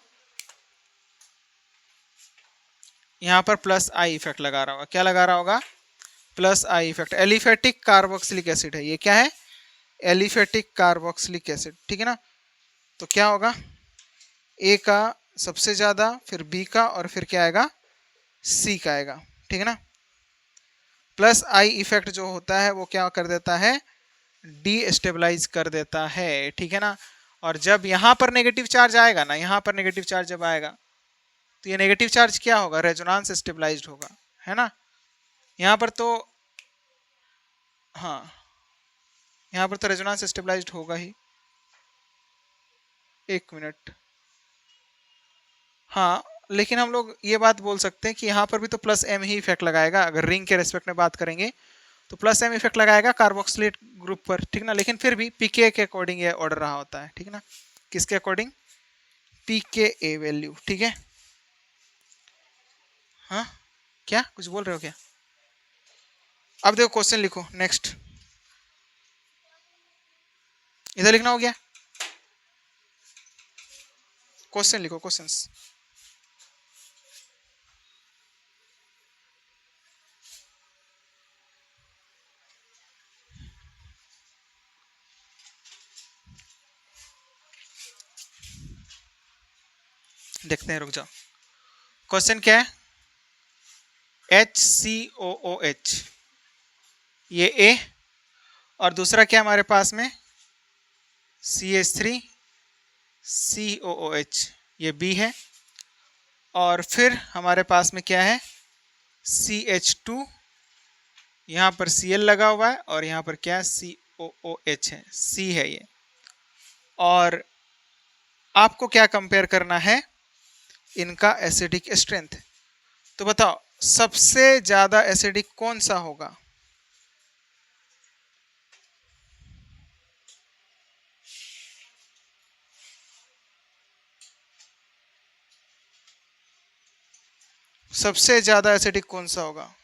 यहाँ पर प्लस आई इफेक्ट लगा रहा होगा, क्या लगा रहा होगा, plus I effect. Aliphatic carboxylic acid है ये, क्या है, एलिफेटिक कार्बोक्सिलिक एसिड, ठीक है ना। तो क्या होगा, ए का सबसे ज्यादा, फिर बी का, और फिर क्या आएगा, सी का आएगा, ठीक है ना। प्लस आई इफेक्ट जो होता है वो क्या कर देता है, डी स्टेबलाइज कर देता है, ठीक है ना। और जब यहाँ पर नेगेटिव चार्ज आएगा ना, यहाँ पर नेगेटिव चार्ज जब आएगा तो ये नेगेटिव चार्ज क्या होगा, रेजोनेंस स्टेबलाइज्ड होगा, है ना। यहाँ पर तो हाँ, यहाँ पर तो रेजोनेंस स्टेबलाइज्ड होगा ही। एक मिनट, हाँ, लेकिन हम लोग ये बात बोल सकते हैं कि यहाँ पर भी तो प्लस एम ही इफेक्ट लगाएगा। अगर रिंग के रेस्पेक्ट में बात करेंगे तो प्लस एम इफेक्ट लगाएगा कार्बोक्सिलेट ग्रुप पर, ठीक ना। लेकिन फिर भी पीके के अकॉर्डिंग ये ऑर्डर रहा होता है, ठीक ना। किसके अकॉर्डिंग? पीके ए वैल्यू, ठीक है। हाँ, क्या कुछ बोल रहे हो क्या? अब देखो क्वेश्चन लिखो नेक्स्ट। इधर लिखना हो गया, क्वेश्चन लिखो, क्वेश्चंस। देखते हैं, रुक जाओ। क्वेश्चन क्या है? HCOOH, ये ए, और दूसरा क्या हमारे पास में? CH3COOH, ये बी है। और फिर हमारे पास में क्या है? CH2, यहाँ पर Cl लगा हुआ है, और यहाँ पर क्या है? COOH है, C है ये। और आपको क्या कंपेयर करना है? इनका एसिडिक स्ट्रेंथ। तो बताओ सबसे ज्यादा एसिडिक कौन सा होगा? सबसे ज्यादा एसिडिक कौन सा होगा?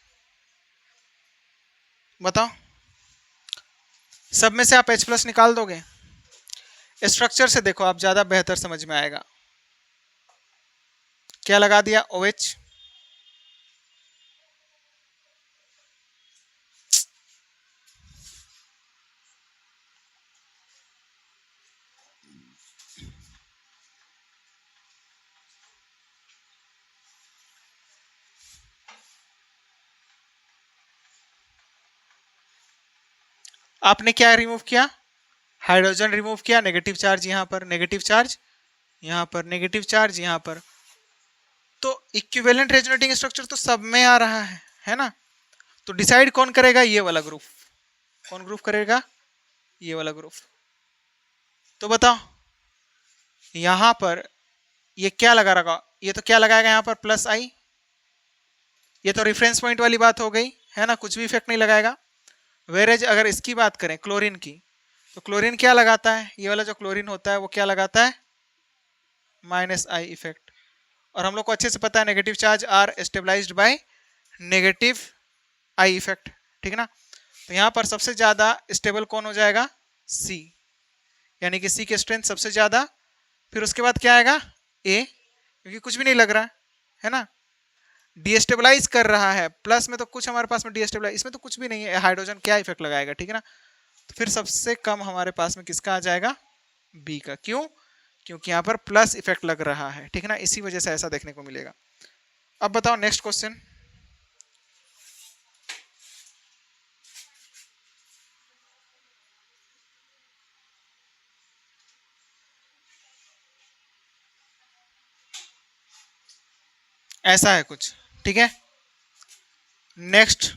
बताओ। सब में से आप H+ निकाल दोगे? स्ट्रक्चर से देखो, आप ज्यादा बेहतर समझ में आएगा। क्या लगा दिया? OH। आपने क्या रिमूव किया? हाइड्रोजन रिमूव किया, नेगेटिव चार्ज यहाँ पर, नेगेटिव चार्ज यहाँ पर, नेगेटिव चार्ज यहाँ पर। तो इक्विवेलेंट रेजोनेटिंग स्ट्रक्चर तो सब में आ रहा है ना। तो डिसाइड कौन करेगा? ये वाला ग्रुप। कौन ग्रुप करेगा? ये वाला ग्रुप। तो बताओ यहां पर ये क्या लगा रखा? ये तो क्या लगाएगा यहाँ पर? प्लस आई। ये तो रेफरेंस पॉइंट वाली बात हो गई है ना, कुछ भी इफेक्ट नहीं लगाएगा। वेरेज अगर इसकी बात करें क्लोरीन की, तो क्लोरीन क्या लगाता है? ये वाला जो क्लोरीन होता है वो क्या लगाता है? Minus I effect. और हम लोग को अच्छे से पता है negative charge are stabilized by negative I effect, ठीक ना। तो यहाँ पर सबसे ज्यादा स्टेबल कौन हो जाएगा? सी, यानी कि सी के स्ट्रेंथ सबसे ज्यादा। फिर उसके बाद क्या आएगा? ए, क्योंकि कुछ भी नहीं लग रहा है ना। डीस्टेबलाइज कर रहा है, प्लस में तो कुछ हमारे पास में डीस्टेबलाइज, इसमें तो कुछ भी नहीं है। हाइड्रोजन क्या इफेक्ट लगाएगा, ठीक है ना। तो फिर सबसे कम हमारे पास में किसका आ जाएगा? बी का। क्यों? क्योंकि यहाँ पर प्लस इफेक्ट लग रहा है, ठीक है ना, इसी वजह से ऐसा देखने को मिलेगा। अब बताओ नेक्स्ट क्वेश्चन। ऐसा है कुछ, ठीक है। नेक्स्ट,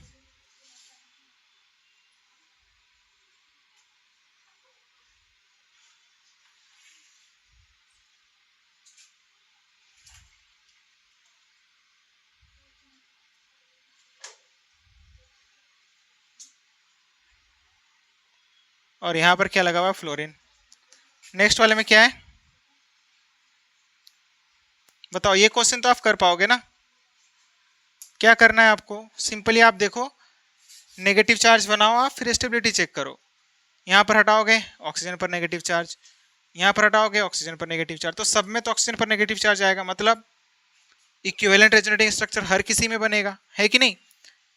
और यहां पर क्या लगा हुआ? फ्लोरीन। नेक्स्ट वाले में क्या है? बताओ, ये क्वेश्चन तो आप कर पाओगे ना। क्या करना है आपको? सिंपली आप देखो, नेगेटिव चार्ज बनाओ आप, फिर स्टेबिलिटी चेक करो। यहाँ पर हटाओगे ऑक्सीजन पर नेगेटिव चार्ज, यहाँ पर हटाओगे ऑक्सीजन पर नेगेटिव चार्ज, तो सब में तो ऑक्सीजन पर नेगेटिव चार्ज आएगा, मतलब इक्विवेलेंट रेजोनेटिंग स्ट्रक्चर हर किसी में बनेगा, है कि नहीं।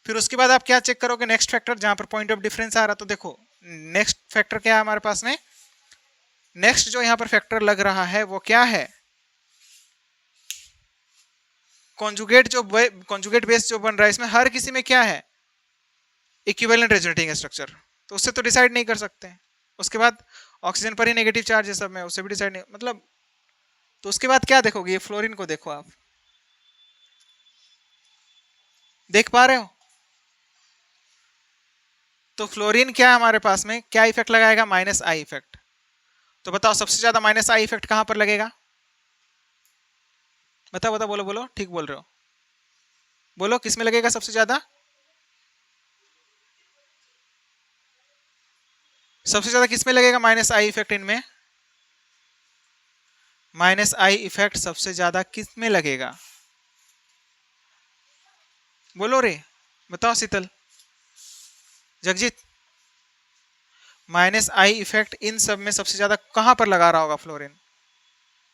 फिर उसके बाद आप क्या चेक करोगे? नेक्स्ट फैक्टर, जहाँ पर पॉइंट ऑफ डिफरेंस आ रहा। तो देखो नेक्स्ट फैक्टर क्या है हमारे पास में? नेक्स्ट जो यहाँ पर फैक्टर लग रहा है वो क्या है? कॉन्जुगेट, जो कॉन्जुगेट बेस जो बन रहा है इसमें हर किसी में क्या है? Equivalent resonating structure. तो उससे तो डिसाइड नहीं कर सकते। उसके बाद ऑक्सीजन पर ही नेगेटिव चार्ज है सब में, उससे भी डिसाइड नहीं, मतलब। तो उसके बाद क्या देखोगे? ये फ्लोरीन को देखो आप, देख पा रहे हो? तो फ्लोरीन क्या है हमारे पास में, क्या इफेक्ट लगाएगा, माइनस आई इफेक्ट। तो बताओ सबसे ज्यादा माइनस आई इफेक्ट कहां पर लगेगा, बताओ बताओ, बोलो बोलो, ठीक बोल रहे हो, बोलो किस में लगेगा सबसे ज्यादा, सबसे ज्यादा किस में लगेगा माइनस आई इफेक्ट, इनमें माइनस आई इफेक्ट सबसे ज्यादा किस में लगेगा, बोलो रे, बताओ Sheetal, Jagjit, minus I effect इन सब में सबसे ज्यादा कहां पर लगा रहा होगा फ्लोरीन,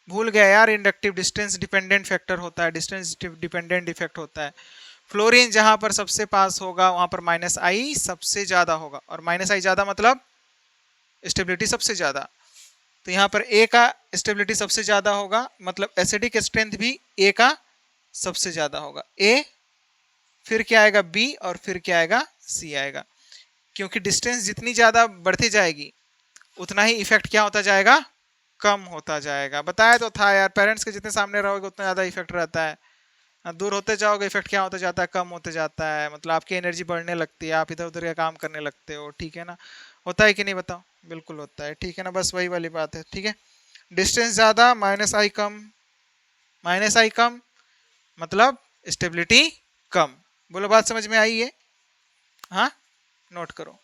भूल गया यार, इंडक्टिव डिस्टेंस डिपेंडेंट फैक्टर होता है, डिस्टेंस डिपेंडेंट इफेक्ट होता है। फ्लोरीन जहां पर सबसे पास होगा वहां पर माइनस आई सबसे ज्यादा होगा, और माइनस आई ज्यादा मतलब स्टेबिलिटी सबसे ज्यादा। तो यहाँ पर ए का स्टेबिलिटी सबसे ज्यादा होगा, मतलब एसिडिक स्ट्रेंथ भी ए का सबसे ज्यादा होगा, ए फिर क्या आएगा बी और फिर क्या आएगा सी आएगा, क्योंकि डिस्टेंस जितनी ज्यादा बढ़ती जाएगी उतना ही इफेक्ट क्या होता जाएगा, कम होता जाएगा। बताया तो था यार, पेरेंट्स के जितने सामने रहोगे उतना ज्यादा इफेक्ट रहता है, दूर होते जाओगे इफेक्ट क्या होता जाता है, कम होते जाता है, मतलब आपकी एनर्जी बढ़ने लगती है, आप इधर उधर का काम करने लगते हो, ठीक है ना, होता है कि नहीं बताओ, बिल्कुल होता है, ठीक है ना, बस वही वाली बात है, ठीक है। डिस्टेंस ज्यादा माइनस आई कम, माइनस आई कम मतलब स्टेबिलिटी कम, बोलो बात समझ में आई है, हाँ नोट करो।